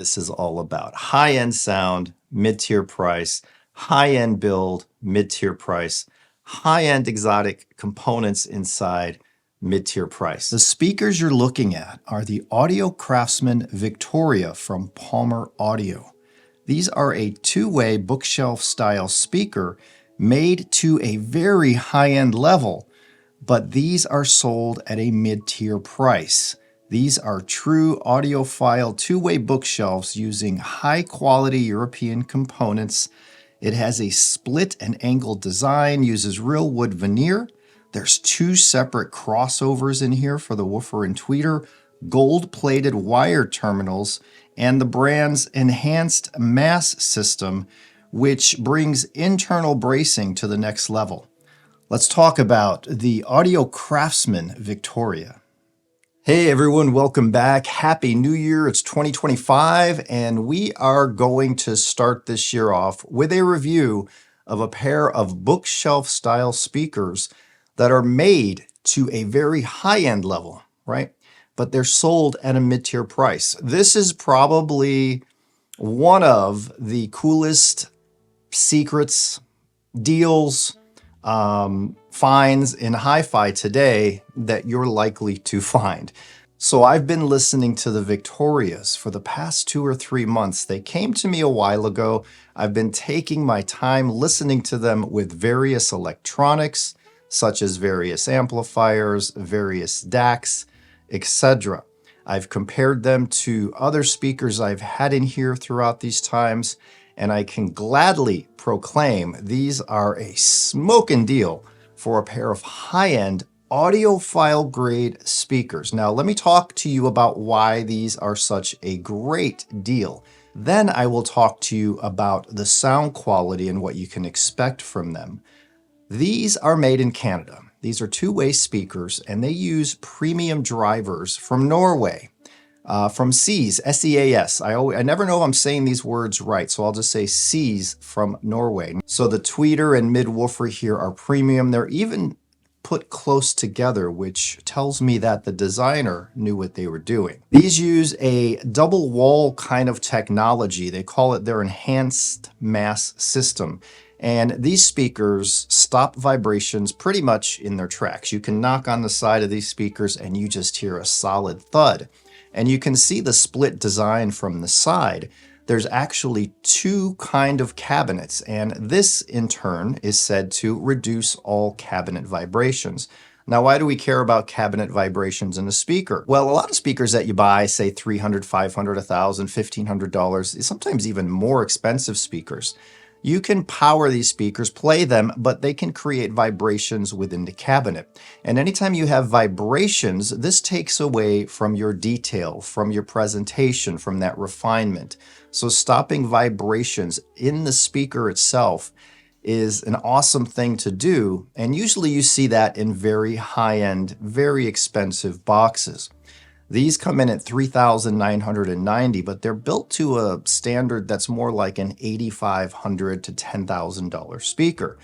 This is all about high-end sound, mid-tier price, high-end build, mid-tier price, high-end exotic components inside, mid-tier price. The speakers you're looking at are the Audio Craftsmen Victoria from Pahmer Audio. These are a two-way bookshelf style speaker made to a very high-end level, but these are sold at a mid-tier price. These are true audiophile two-way bookshelves using high-quality European components. It has a split and angled design, uses real wood veneer. There's two separate crossovers in here for the woofer and tweeter, gold-plated wire terminals, and the brand's enhanced mass system, which brings internal bracing to the next level. Let's talk about the Audio Craftsmen Victoria. Hey everyone, welcome back. Happy New Year. It's 2025, and we are going to start this year off with a review of a pair of bookshelf style speakers that are made to a very high-end level, right? But they're sold at a mid-tier price. This is probably one of the coolest secrets, deals, finds in HiFi today that you're likely to find. So I've been listening to the Victorias for the past 2 or 3 months. They came to me a while ago. I've been taking my time listening to them with various electronics, such as various amplifiers, various DACs, etc. I've compared them to other speakers I've had in here throughout these times, and I can gladly proclaim these are a smoking deal for a pair of high-end audiophile grade speakers. Now, let me talk to you about why these are such a great deal. Then I will talk to you about the sound quality and what you can expect from them. These are made in Canada. These are two-way speakers, and they use premium drivers from Norway. From SEAS, S-E-A-S. I never know if I'm saying these words right, so I'll just say SEAS from Norway. So the tweeter and mid-woofer here are premium. They're even put close together, which tells me that the designer knew what they were doing. These use a double wall kind of technology. They call it their enhanced mass system. And these speakers stop vibrations pretty much in their tracks. You can knock on the side of these speakers and you just hear a solid thud. And you can see the split design from the side. There's actually two kind of cabinets, and this in turn is said to reduce all cabinet vibrations. Now, why do we care about cabinet vibrations in a speaker? Well, a lot of speakers that you buy, say $300, $500, $1,000, $1,500, sometimes even more expensive speakers, you can power these speakers, play them, but they can create vibrations within the cabinet. And anytime you have vibrations, this takes away from your detail, from your presentation, from that refinement. So stopping vibrations in the speaker itself is an awesome thing to do. And usually you see that in very high-end, very expensive boxes. These come in at $3,990, but they're built to a standard that's more like an $8,500 to $10,000 speaker.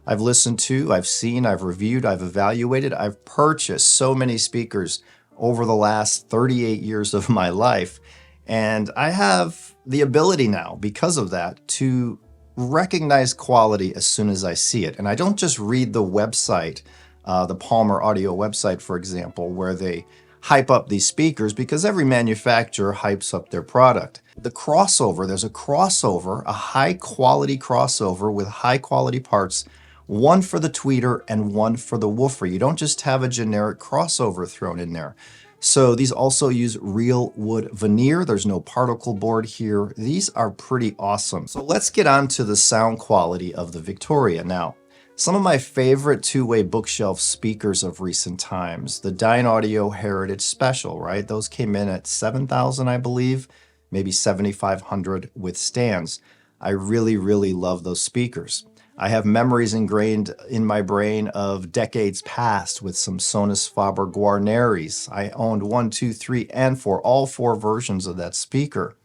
I've listened to, I've seen, I've reviewed, I've evaluated, I've purchased so many speakers over the last 38 years of my life. And I have the ability now, because of that, to recognize quality as soon as I see it. And I don't just read the website, the Pahmer Audio website, for example, where they hype up these speakers, because every manufacturer hypes up their product. The crossover, there's a crossover, a high quality crossover with high quality parts, one for the tweeter and one for the woofer. You don't just have a generic crossover thrown in there. So these also use real wood veneer. There's no particle board here. These are pretty awesome. So let's get on to the sound quality of the Victoria now. Some of my favorite two-way bookshelf speakers of recent times, the Dynaudio Heritage Special, right? Those came in at $7,000, I believe, maybe $7,500 with stands. I really, really love those speakers. I have memories ingrained in my brain of decades past with some Sonus Faber Guarneris. I owned 1, 2, 3, and 4, all 4 versions of that speaker.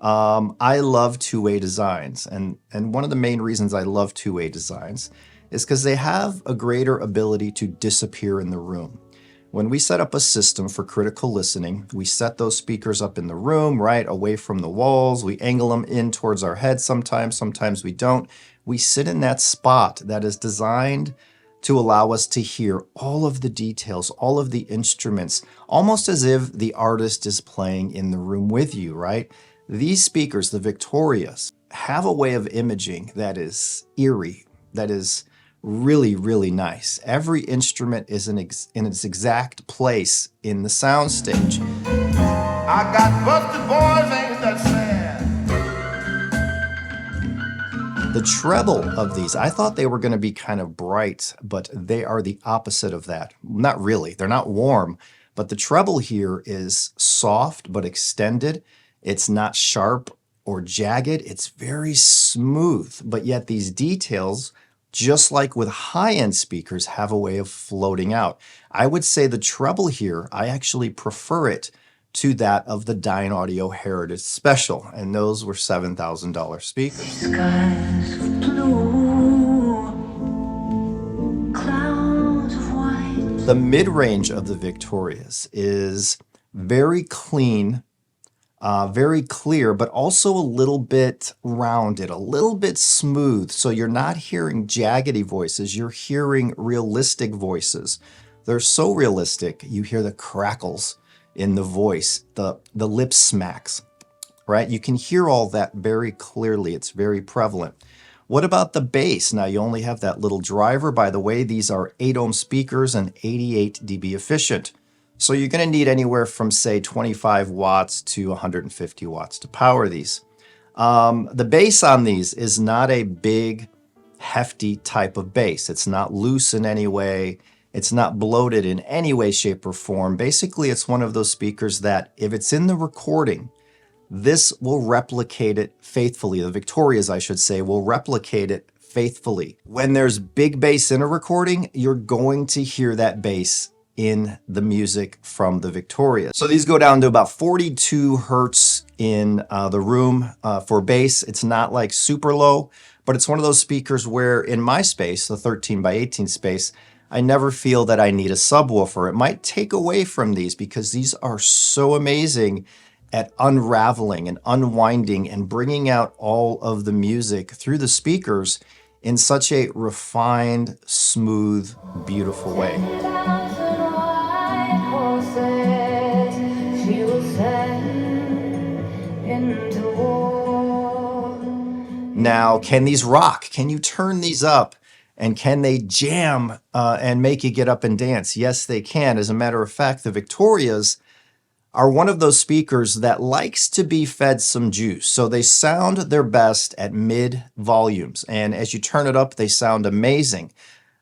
I love two-way designs, and one of the main reasons I love two-way designs is because they have a greater ability to disappear in the room. When we set up a system for critical listening, we set those speakers up in the room, right, away from the walls. We angle them in towards our head sometimes we don't. We sit in that spot that is designed to allow us to hear all of the details, all of the instruments, almost as if the artist is playing in the room with you, right? These speakers, the Victorias, have a way of imaging that is eerie, that is really, really nice. Every instrument is in its exact place in the soundstage. I got busted boys, ain't that sad? The treble of these, I thought they were going to be kind of bright, but they are the opposite of that. Not really. They're not warm, but the treble here is soft but extended. It's not sharp or jagged. It's very smooth, but yet these details, just like with high-end speakers, have a way of floating out. I would say the treble here, I actually prefer it to that of the Dynaudio Heritage Special, and those were $7,000 speakers. Skies of blue, clouds of white. The mid-range of the Victorias is very clean, very clear, but also a little bit rounded, a little bit smooth. So you're not hearing jaggedy voices, you're hearing realistic voices. They're so realistic, you hear the crackles in the voice, the lip smacks, right? You can hear all that very clearly. It's very prevalent. What about the bass? Now you only have that little driver. By the way, these are 8 ohm speakers and 88 dB efficient. So you're going to need anywhere from, say, 25 watts to 150 watts to power these. The bass on these is not a big, hefty type of bass. It's not loose in any way. It's not bloated in any way, shape, or form. Basically, it's one of those speakers that if it's in the recording, this will replicate it faithfully. The Victorias, I should say, will replicate it faithfully. When there's big bass in a recording, you're going to hear that bass in the music from the Victorias. So these go down to about 42 hertz in the room for bass. It's not like super low, but it's one of those speakers where in my space, the 13 by 18 space, I never feel that I need a subwoofer. It might take away from these because these are so amazing at unraveling and unwinding and bringing out all of the music through the speakers in such a refined, smooth, beautiful way. Now, can these rock? Can you turn these up? And can they jam and make you get up and dance? Yes, they can. As a matter of fact, the Victorias are one of those speakers that likes to be fed some juice. So they sound their best at mid volumes. And as you turn it up, they sound amazing.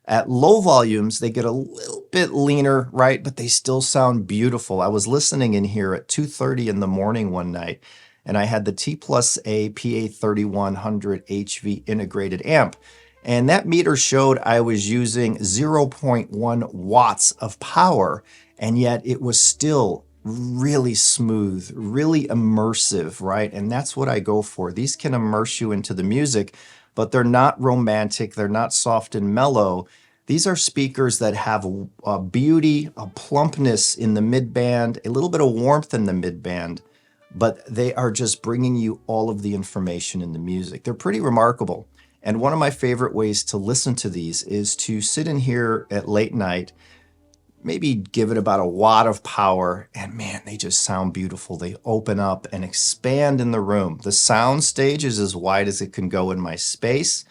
At low volumes, they get a little bit leaner, right? But they still sound beautiful. I was listening in here at 2:30 in the morning one night, and I had the T+A PA3100 HV integrated amp. And that meter showed I was using 0.1 watts of power, and yet it was still really smooth, really immersive, right? And that's what I go for. These can immerse you into the music, but they're not romantic. They're not soft and mellow. These are speakers that have a beauty, a plumpness in the mid-band, a little bit of warmth in the mid-band, but they are just bringing you all of the information in the music. They're pretty remarkable. And one of my favorite ways to listen to these is to sit in here at late night, maybe give it about a watt of power, and man, they just sound beautiful. They open up and expand in the room. The sound stage is as wide as it can go in my space.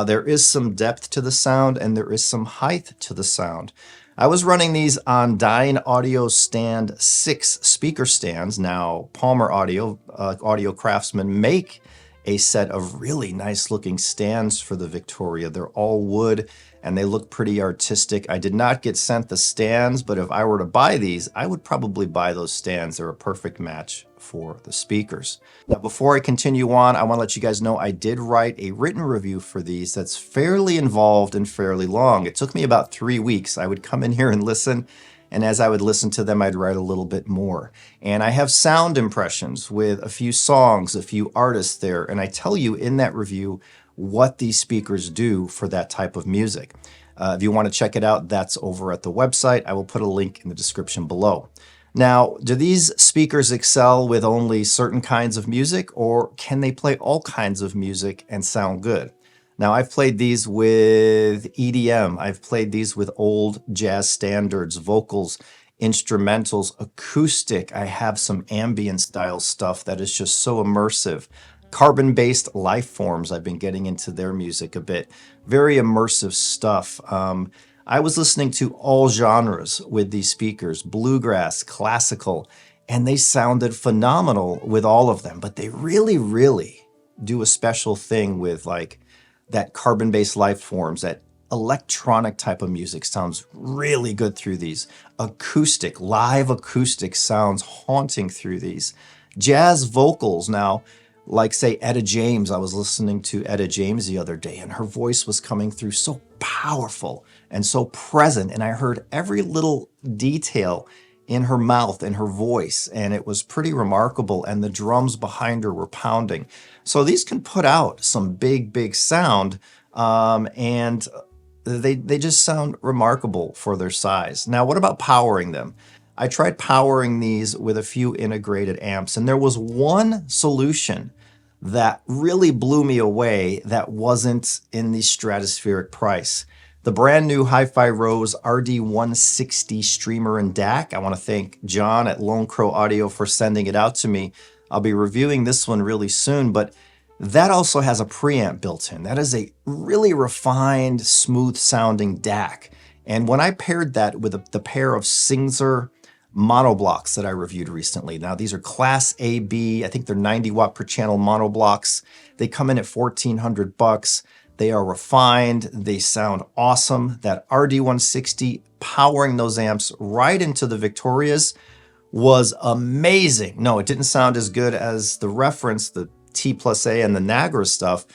There is some depth to the sound, and there is some height to the sound. I was running these on Dynaudio Stand 6 speaker stands. Now, Pahmer Audio Craftsmen make a set of really nice looking stands for the Victoria. They're all wood and they look pretty artistic. I did not get sent the stands, but if I were to buy these, I would probably buy those stands. They're a perfect match for the speakers. Now, before I continue on, I want to let you guys know I did write a written review for these that's fairly involved and fairly long. It took me about 3 weeks. I would come in here and listen, and as I would listen to them, I'd write a little bit more. And I have sound impressions with a few songs, a few artists there, and I tell you in that review what these speakers do for that type of music. If you want to check it out, that's over at the website. I will put a link in the description below. Now, do these speakers excel with only certain kinds of music, or can they play all kinds of music and sound good? Now, I've played these with EDM. I've played these with old jazz standards, vocals, instrumentals, acoustic. I have some ambient style stuff that is just so immersive. Carbon-based life forms, I've been getting into their music a bit. Very immersive stuff. I was listening to all genres with these speakers, bluegrass, classical, and they sounded phenomenal with all of them. But they really, really do a special thing with like that carbon-based life forms, that electronic type of music sounds really good through these. Acoustic, live acoustic sounds haunting through these. Jazz vocals now, like say Etta James. I was listening to Etta James the other day and her voice was coming through so powerful and so present. And I heard every little detail in her mouth and her voice, and it was pretty remarkable. And the drums behind her were pounding. So these can put out some big, big sound, and they just sound remarkable for their size. Now, what about powering them? I tried powering these with a few integrated amps, and there was one solution that really blew me away that wasn't in the stratospheric price. The brand new HiFi Rose RD160 streamer and DAC. I want to thank John at Lone Crow Audio for sending it out to me. I'll be reviewing this one really soon, but that also has a preamp built in. That is a really refined, smooth sounding DAC. And when I paired that with the pair of Singzer monoblocks that I reviewed recently. Now these are Class AB, I think they're 90 watt per channel monoblocks. They come in at $1,400. They are refined, they sound awesome. That RD160 powering those amps right into the Victorias was amazing. No, it didn't sound as good as the reference, the T+A and the Nagra stuff,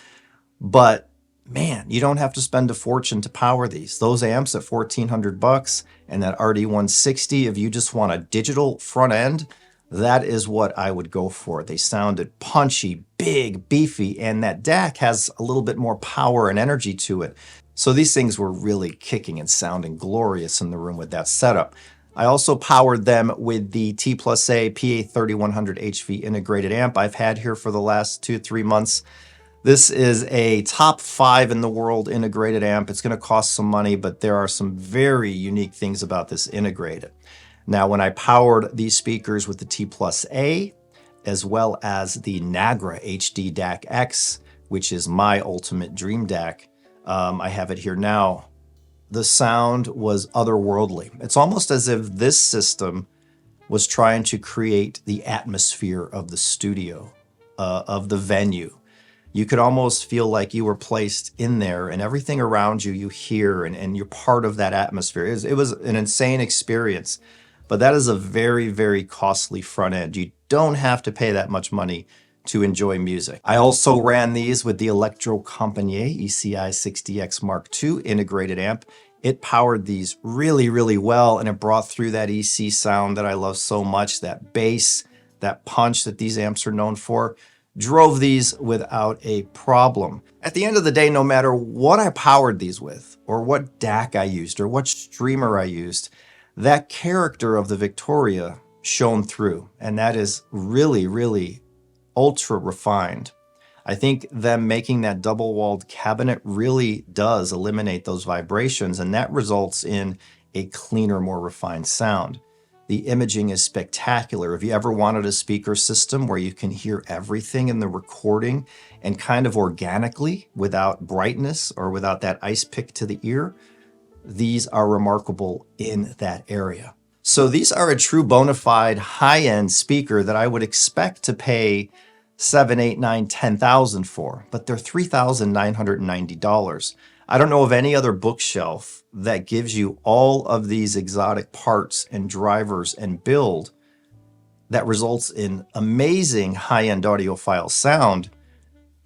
but man, you don't have to spend a fortune to power these. Those amps at $1,400 and that RD160, if you just want a digital front end, that is what I would go for. They sounded punchy, big, beefy, and that DAC has a little bit more power and energy to it. So these things were really kicking and sounding glorious in the room with that setup. I also powered them with the T+A PA3100 HV integrated amp I've had here for the last 2-3 months. This is a top 5 in the world integrated amp. It's going to cost some money, but there are some very unique things about this integrated. Now, when I powered these speakers with the T+A, as well as the Nagra HD DAC X, which is my ultimate dream DAC, I have it here now, the sound was otherworldly. It's almost as if this system was trying to create the atmosphere of the studio, of the venue. You could almost feel like you were placed in there and everything around you, you hear, and you're part of that atmosphere. It was an insane experience, but that is a very, very costly front end. You don't have to pay that much money to enjoy music. I also ran these with the Electro Compagnie ECI 60X Mark II integrated amp. It powered these really, really well, and it brought through that EC sound that I love so much, that bass, that punch that these amps are known for. Drove these without a problem. At the end of the day, no matter what I powered these with, or what DAC I used, or what streamer I used, that character of the Victoria shone through, and that is really, really ultra refined. I think them making that double-walled cabinet really does eliminate those vibrations, and that results in a cleaner, more refined sound. The imaging is spectacular. If you ever wanted a speaker system where you can hear everything in the recording and kind of organically without brightness or without that ice pick to the ear, these are remarkable in that area. So these are a true bona fide high-end speaker that I would expect to pay $7,000, $8,000, $9,000, $10,000 for, but they're $3,990. I don't know of any other bookshelf that gives you all of these exotic parts and drivers and build that results in amazing high-end audiophile sound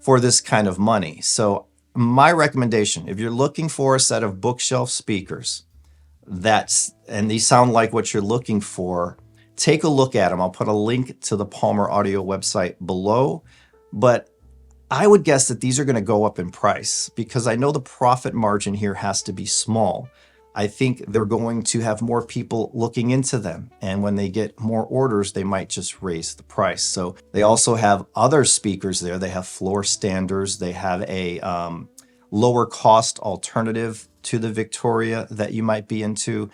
for this kind of money. So my recommendation, if you're looking for a set of bookshelf speakers and these sound like what you're looking for, take a look at them. I'll put a link to the Pahmer Audio website below, but I would guess that these are going to go up in price because I know the profit margin here has to be small. I think they're going to have more people looking into them. And when they get more orders, they might just raise the price. So they also have other speakers there. They have floor standers. They have a lower cost alternative to the Victoria that you might be into.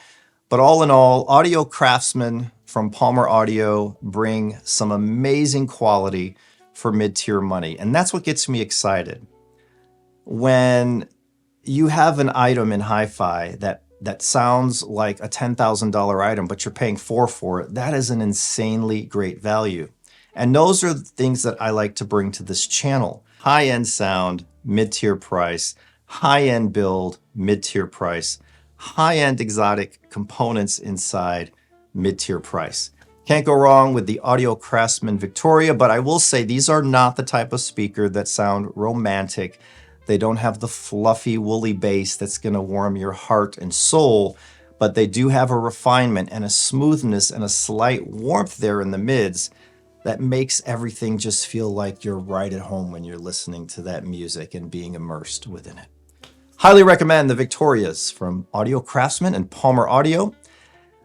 But all in all, Audio Craftsmen from Pahmer Audio bring some amazing quality for mid-tier money. And that's what gets me excited. When you have an item in hi-fi that sounds like a $10,000 item, but you're paying $4 for it, that is an insanely great value. And those are the things that I like to bring to this channel. High-end sound, mid-tier price, high-end build, mid-tier price, high-end exotic components inside, mid-tier price. Can't go wrong with the Audio Craftsmen Victoria, but I will say these are not the type of speaker that sound romantic. They don't have the fluffy, woolly bass that's going to warm your heart and soul, but they do have a refinement and a smoothness and a slight warmth there in the mids that makes everything just feel like you're right at home when you're listening to that music and being immersed within it. Highly recommend the Victorias from Audio Craftsmen and Pahmer Audio.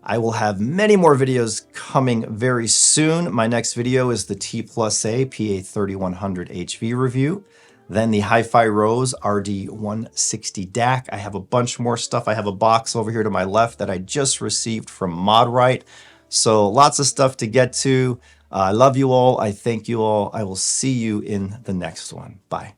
I will have many more videos coming very soon. My next video is the T+A PA3100 HV review. Then the HiFi Rose RD160 DAC. I have a bunch more stuff. I have a box over here to my left that I just received from ModRite. So lots of stuff to get to. I love you all. I thank you all. I will see you in the next one. Bye.